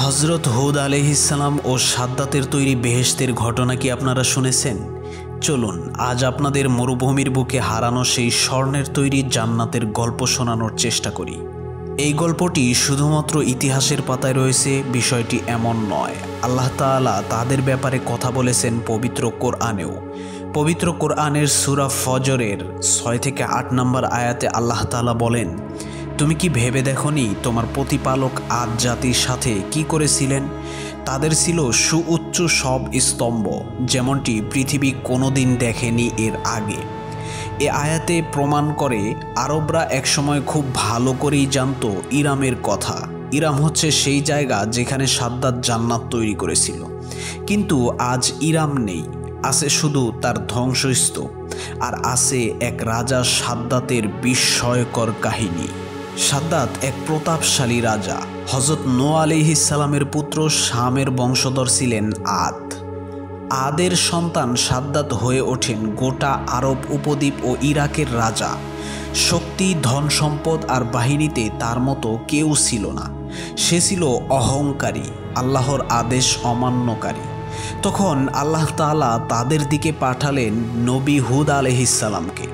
হজরত হুদ আলাইহিসসালাম ও সাদ্দাতের তৈরি বেহেশতের ঘটনা কি আপনারা শুনেছেন? চলুন আজ আপনাদের মরুভূমির বুকে হারানো সেই স্বর্ণের তৈরি জান্নাতের গল্প শোনানোর চেষ্টা করি। এই গল্পটি শুধুমাত্র ইতিহাসের পাতায় রয়েছে, বিষয়টি এমন নয়। আল্লাহ তাআলা তাদের ব্যাপারে কথা বলেছেন পবিত্র কোরআনেও। পবিত্র কোরআনের সূরা ফজরের ৬ থেকে ৮ নম্বর আয়াতে আল্লাহ তাআলা বলেন, তুমি কি ভেবে দেখনি তোমার প্রতিপালক আদ জাতির সাথে কি করেছিলেন? তাদের ছিল সুউচ্চ সব স্তম্ভ, যেমনটি পৃথিবী কোনোদিন দেখেনি এর আগে। এ আয়াতে প্রমাণ করে আরবরা একসময় খুব ভালো করেই জানত ইরামের কথা। ইরাম হচ্ছে সেই জায়গা যেখানে সাদ্দাত জান্নাত তৈরি করেছিল। কিন্তু আজ ইরাম নেই, আছে শুধু তার ধ্বংসস্তূপ, আর আছে এক রাজা সাদ্দাতের বিস্ময়কর কাহিনী। সাদ্দাত এক প্রতাপশালী রাজা। হযরত নূহ আলাইহিসসালামের পুত্র শামের বংশধর ছিলেন আদ। আদের সন্তান সাদ্দাত হয়ে ওঠেন গোটা আরব উপদ্বীপ ও ইরাকের রাজা। শক্তি, ধন সম্পদ আর বাহিনীতে তার মতো কেউ ছিল না। সে ছিল অহংকারী, আল্লাহর আদেশ অমান্যকারী। তখন আল্লাহ তাআলা তাদের দিকে পাঠালেন নবী হুদ আলাইহিসসালামকে।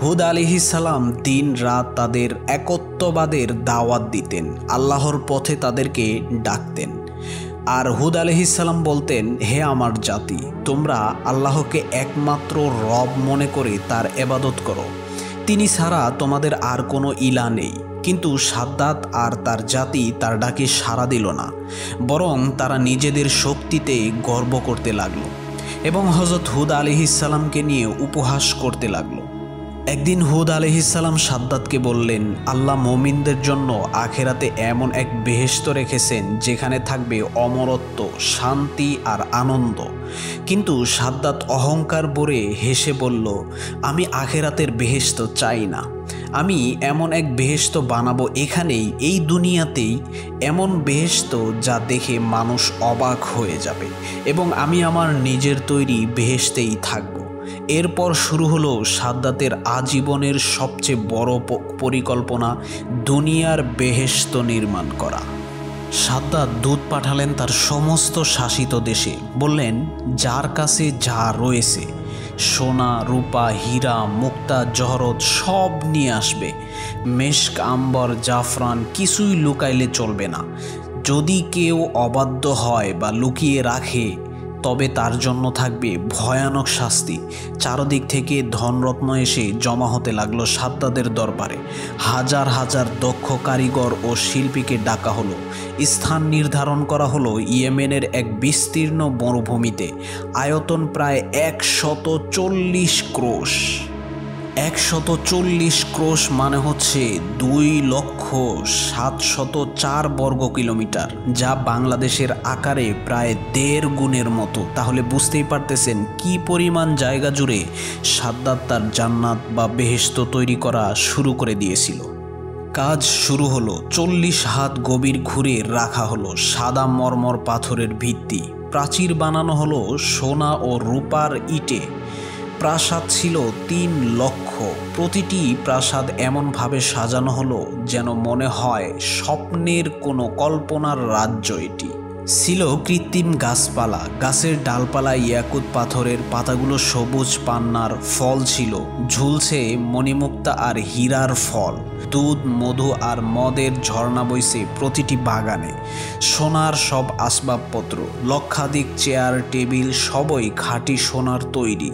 হুদ আলাইহিসসালাম দিন রাত তাদের একত্ববাদের দাওয়াত দিতেন, আল্লাহর পথে তাদেরকে ডাকতেন। আর হুদ আলাইহিসসালাম বলতেন, হে আমার জাতি, তোমরা আল্লাহকে একমাত্র রব মনে করে তার ইবাদত করো। তিনি ছাড়া তোমাদের আর কোনো ইলা নেই। কিন্তু সাদ্দাত আর তার জাতি তার ডাকে সাড়া দিল না, বরং তারা নিজেদের শক্তিতে গর্ব করতে লাগলো এবং হযরত হুদ আলাইহিসসালামকে নিয়ে উপহাস করতে লাগলো। একদিন হুদ আলাইহিসসালাম সাদ্দাতকে বললেন, আল্লাহ মুমিনদের জন্য আখেরাতে এমন এক বেহেশত রেখেছেন যেখানে থাকবে অমরত্ব, শান্তি আর আনন্দ। কিন্তু সাদ্দাত অহংকার ভরে হেসে বলল, আমি আখেরাতের বেহেশত চাই না। আমি এমন এক বেহেশত বানাবো এখানেই, এই দুনিয়াতেই, এমন বেহেশত যা দেখে মানুষ অবাক হয়ে যাবে, এবং আমি আমার নিজের তৈরি বেহেশতেই থাকব। এরপর শুরু হলো সাদ্দাতের আজীবনের সবচেয়ে বড় পরিকল্পনা, দুনিয়ার বেহেশত নির্মাণ করা। সাদ্দাত দূত পাঠালেন তার সমস্ত শাসিত দেশে। বললেন, যার কাছে যা রয়েছে, সোনা, রূপা, হীরা, মুক্তা, জহরত, সব নিয়ে আসবে। মেশক, আম্বর, জাফরান কিছুই লুকাইলে চলবে না। যদি কেউ অবাধ্য হয় বা লুকিয়ে রাখে, তবে তার জন্য থাকবে ভয়ানক শাস্তি। চারদিক থেকে ধনরত্ন এসে জমা হতে লাগলো সাদ্দাতের দরবারে। হাজার হাজার দক্ষ কারিগর ও শিল্পীকে ডাকা হলো। স্থান নির্ধারণ করা হলো ইয়েমেনের এক বিস্তীর্ণ মরুভূমিতে। আয়তন প্রায় ১৪০ ক্রোশ। ১৪০ ক্রোশ মানে হচ্ছে ২,৭০৪ বর্গ কিলোমিটার, যা বাংলাদেশের আকারে প্রায় ১.৫ গুণের মতো। তাহলে বুঝতেই পারতেছেন কি পরিমাণ জায়গা জুড়ে সাদ্দাত তার জান্নাত বা বেহেশত তৈরি করা শুরু করে দিয়েছিল। কাজ শুরু হলো। ৪০ হাত গভীর ঘুরে রাখা হলো সাদা মরমর পাথরের ভিত্তি। প্রাচীর বানানো হলো সোনা ও রূপার ইটে। প্রাসাদ ছিল ৩ লক্ষ। প্রতিটি প্রাসাদ এমনভাবে সাজানো হলো যেন মনে হয় স্বপ্নের কোনো কল্পনার রাজ্য এটি। ছিল কৃত্রিম গাছপালা, গাছের ডালপালা ইয়াকুত পাথরের, পাতাগুলো সবুজ পান্নার, ফল ছিল ঝুলছে মণিমুক্তা আর হীরার ফল। দুধ, মধু আর মদের ঝর্ণা বইছে প্রতিটি বাগানে। সোনার সব আসবাবপত্র, লক্ষাধিক চেয়ার টেবিল, সবই খাঁটি সোনার তৈরি।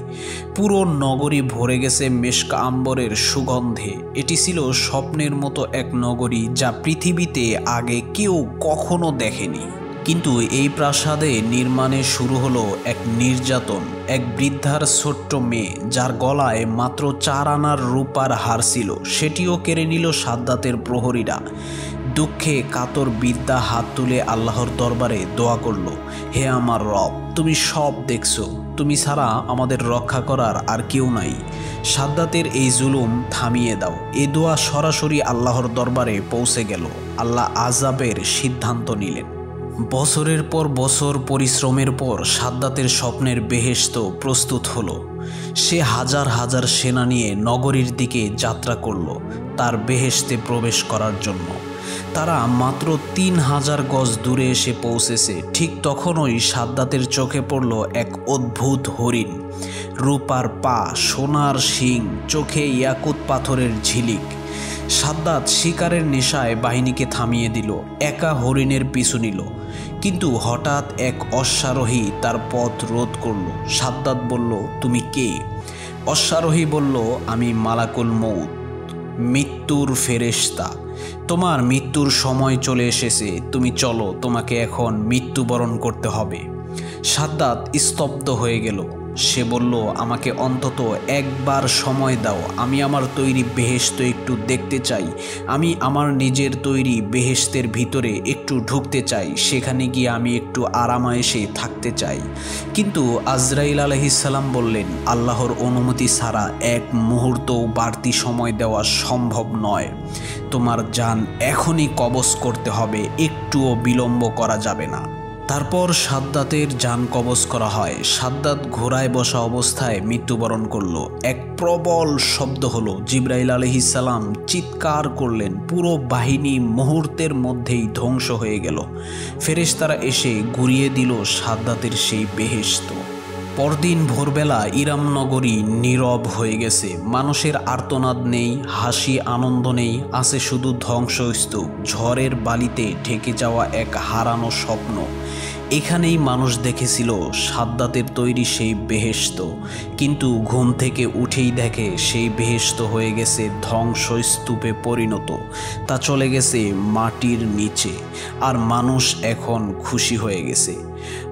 পুরো নগরী ভরে গেছে মেশক আম্বরের সুগন্ধে। এটি ছিল স্বপ্নের মতো এক নগরী যা পৃথিবীতে আগে কেউ কখনো দেখেনি। কিন্তু এই প্রাসাদে নির্মাণে শুরু হলো এক নির্যাতন। এক বৃদ্ধার ছোট্ট মেয়ে, যার গলায় মাত্র ৪ আনার রূপার হার ছিল, সেটিও কেড়ে নিল সাদ্দাতের প্রহরীরা। দুঃখে কাতর বৃদ্ধা হাত তুলে আল্লাহর দরবারে দোয়া করল, হে আমার রব, তুমি সব দেখছো, তুমি ছাড়া আমাদের রক্ষা করার আর কেউ নাই। সাদ্দাতের এই জুলুম থামিয়ে দাও। এ দোয়া সরাসরি আল্লাহর দরবারে পৌঁছে গেল। আল্লাহ আযাবের সিদ্ধান্ত নিলেন। বছরের পর বছর পরিশ্রমের পর সাদ্দাতের স্বপ্নের বেহেশত প্রস্তুত হলো। সে হাজার হাজার সেনা নিয়ে নগরীর দিকে যাত্রা করল তার বেহেশতে প্রবেশ করার জন্য। তারা মাত্র 3000 গজ দূরে এসে পৌঁছেছে। ঠিক তখনই সাদ্দাতের চোখে পড়ল এক অদ্ভুত হরিণ। রূপার পা, সোনার শিং, চোখে ইয়াকুত পাথরের ঝিলিক। সাদ্দাত শিকারের নেশায় বাহিনীকে থামিয়ে দিল, একা হরিণের পিছু নিল। কিন্তু হঠাৎ এক অশ্বারোহী তার পথ রোধ করল। সাদ্দাত বলল, তুমি কে? অশ্বারোহী বলল, আমি মালাকুল মউত, মৃত্যুর ফেরেশতা। তোমার মৃত্যুর সময় চলে এসেছে, তুমি চলো, তোমাকে এখন মৃত্যুবরণ করতে হবে। সাদ্দাত স্তব্ধ হয়ে গেল। সে বলল, আমাকে অন্তত একবার সময় দাও, আমি আমার তৈরি বেহেশত একটু দেখতে চাই। আমি আমার নিজের তৈরি বেহেশতের ভিতরে একটু ঢুকতে চাই, সেখানে গিয়ে আমি একটু আরামায়েশে থাকতে চাই। কিন্তু আজরাইল আলাইহিস সালাম বললেন, আল্লাহর অনুমতি ছাড়া এক মুহূর্তও বাড়তি সময় দেওয়া সম্ভব নয়। তোমার জান এখনই কবজ করতে হবে, একটুও বিলম্ব করা যাবে না। তারপর সাদ্দাতের জান কবজ করা হয়। সাদ্দাত ঘোড়ায় বসা অবস্থায় মৃত্যুবরণ করল। এক প্রবল শব্দ হলো। জিবরাইল আলাইহিস সালাম চিৎকার করলেন। পুরো বাহিনী মুহূর্তের মধ্যেই ধ্বংস হয়ে গেল। ফেরেশতারা এসে ঘুরিয়ে দিল সাদ্দাতের সেই বেহেশত। পরদিন ভোরবেলা ইরাম নগরী নীরব হয়ে গেছে। মানুষের আর্তনাদ নেই, হাসি আনন্দ নেই, আছে শুধু ধ্বংসস্তূপ, ঝড়ের বালিতে ঢেকে যাওয়া এক হারানো স্বপ্ন। এখানেই মানুষ দেখেছিল সাদ্দাতের তৈরি সেই বেহেশত, কিন্তু ঘুম থেকে উঠেই দেখে সেই বেহেশত হয়ে গেছে ধ্বংসস্তূপে পরিণত। তা চলে গেছে মাটির নিচে, আর মানুষ এখন খুশি হয়ে গেছে।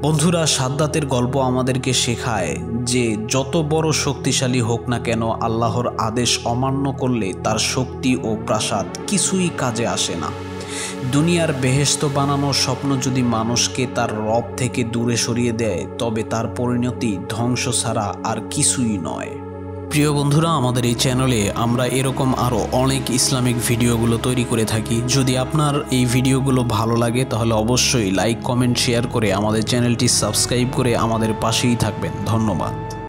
বন্ধুরা, সাদ্দাতের গল্প আমাদেরকে শেখায় যে যত বড় শক্তিশালী হোক না কেন, আল্লাহর আদেশ অমান্য করলে তার শক্তি ও প্রাসাদ কিছুই কাজে আসে না। দুনিয়ার বেহেশত বানানোর স্বপ্ন যদি মানুষকে তার রব থেকে দূরে সরিয়ে দেয়, তবে তার পরিণতি ধ্বংস ছাড়া আর কিছুই নয়। প্রিয় বন্ধুরা, আমাদের এই চ্যানেলে আমরা এরকম আরও অনেক ইসলামিক ভিডিওগুলো তৈরি করে থাকি। যদি আপনার এই ভিডিওগুলো ভালো লাগে তাহলে অবশ্যই লাইক, কমেন্ট, শেয়ার করে আমাদের চ্যানেলটি সাবস্ক্রাইব করে আমাদের পাশেই থাকবেন। ধন্যবাদ।